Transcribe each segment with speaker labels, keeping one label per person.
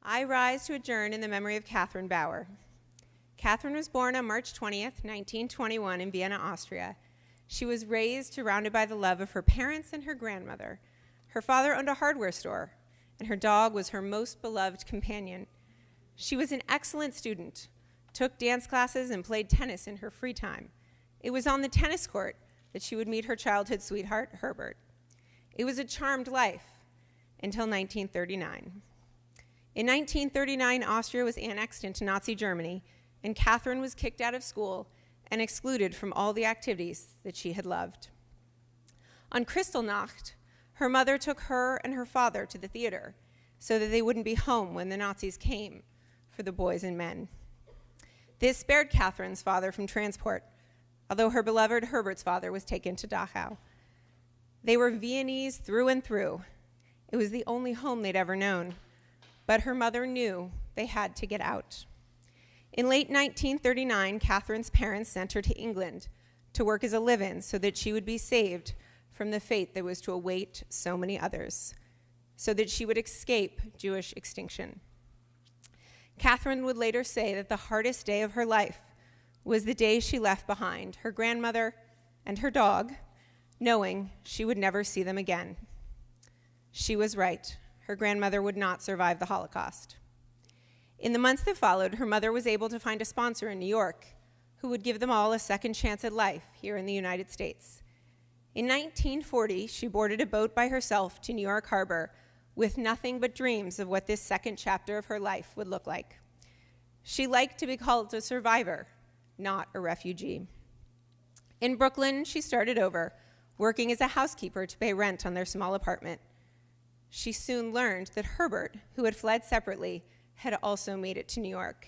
Speaker 1: I rise to adjourn in the memory of Catherine Bauer. Catherine was born on March 20th, 1921 in Vienna, Austria. She was raised surrounded by the love of her parents and her grandmother. Her father owned a hardware store, and her dog was her most beloved companion. She was an excellent student, took dance classes, and played tennis in her free time. It was on the tennis court that she would meet her childhood sweetheart, Herbert. It was a charmed life until 1939. In 1939, Austria was annexed into Nazi Germany, and Catherine was kicked out of school and excluded from all the activities that she had loved. On Kristallnacht, her mother took her and her father to the theater so that they wouldn't be home when the Nazis came for the boys and men. This spared Catherine's father from transport, although her beloved Herbert's father was taken to Dachau. They were Viennese through and through. It was the only home they'd ever known. But her mother knew they had to get out. In late 1939, Catherine's parents sent her to England to work as a live-in so that she would be saved from the fate that was to await so many others, so that she would escape Jewish extinction. Catherine would later say that the hardest day of her life was the day she left behind her grandmother and her dog, knowing she would never see them again. She was right. Her grandmother would not survive the Holocaust. In the months that followed, her mother was able to find a sponsor in New York who would give them all a second chance at life here in the United States. In 1940, she boarded a boat by herself to New York Harbor with nothing but dreams of what this second chapter of her life would look like. She liked to be called a survivor, not a refugee. In Brooklyn, she started over, working as a housekeeper to pay rent on their small apartment. She soon learned that Herbert, who had fled separately, had also made it to New York.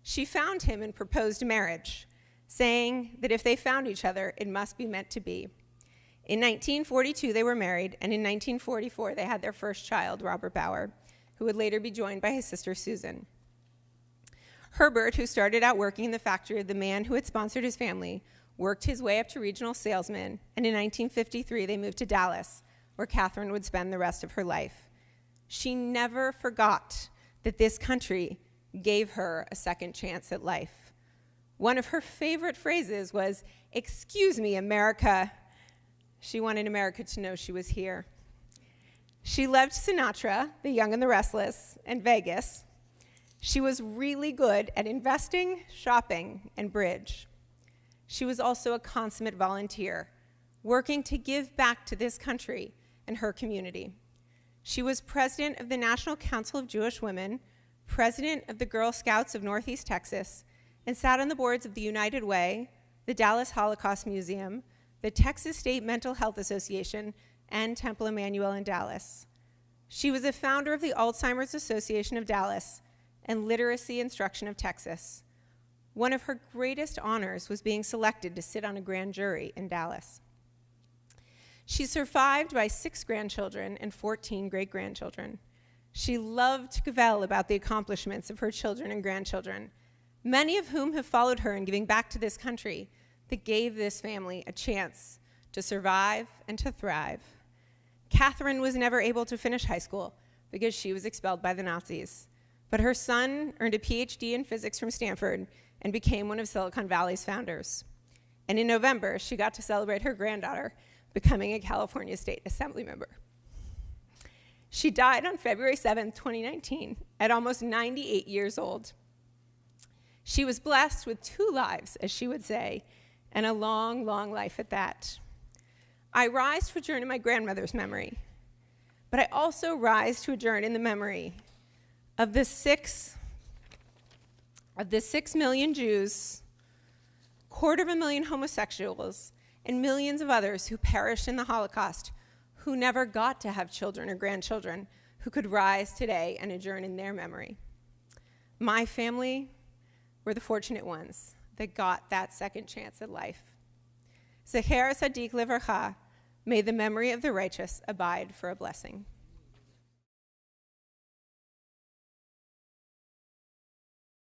Speaker 1: She found him and proposed marriage, saying that if they found each other, it must be meant to be. In 1942, they were married, and in 1944, they had their first child, Robert Bauer, who would later be joined by his sister, Susan. Herbert, who started out working in the factory of the man who had sponsored his family, worked his way up to regional salesman, and in 1953, they moved to Dallas, where Catherine would spend the rest of her life. She never forgot that this country gave her a second chance at life. One of her favorite phrases was, "Excuse me, America." She wanted America to know she was here. She loved Sinatra, The Young and the Restless, and Vegas. She was really good at investing, shopping, and bridge. She was also a consummate volunteer, working to give back to this country and her community. She was president of the National Council of Jewish Women, president of the Girl Scouts of Northeast Texas, and sat on the boards of the United Way, the Dallas Holocaust Museum, the Texas State Mental Health Association, and Temple Emmanuel in Dallas. She was a founder of the Alzheimer's Association of Dallas and Literacy Instruction of Texas. One of her greatest honors was being selected to sit on a grand jury in Dallas. She's survived by 6 grandchildren and 14 great-grandchildren. She loved to cavil about the accomplishments of her children and grandchildren, many of whom have followed her in giving back to this country that gave this family a chance to survive and to thrive. Catherine was never able to finish high school because she was expelled by the Nazis, but her son earned a PhD in physics from Stanford and became one of Silicon Valley's founders. And in November, she got to celebrate her granddaughter becoming a California State Assembly member. She died on February 7, 2019, at almost 98 years old. She was blessed with 2 lives, as she would say, and a long, long life at that. I rise to adjourn in my grandmother's memory, but I also rise to adjourn in the memory of the 6 million Jews, 250,000 homosexuals, and millions of others who perished in the Holocaust, who never got to have children or grandchildren, who could rise today and adjourn in their memory. My family were the fortunate ones that got that second chance at life. Zecher Tzadik Livracha, may the memory of the righteous abide for a blessing.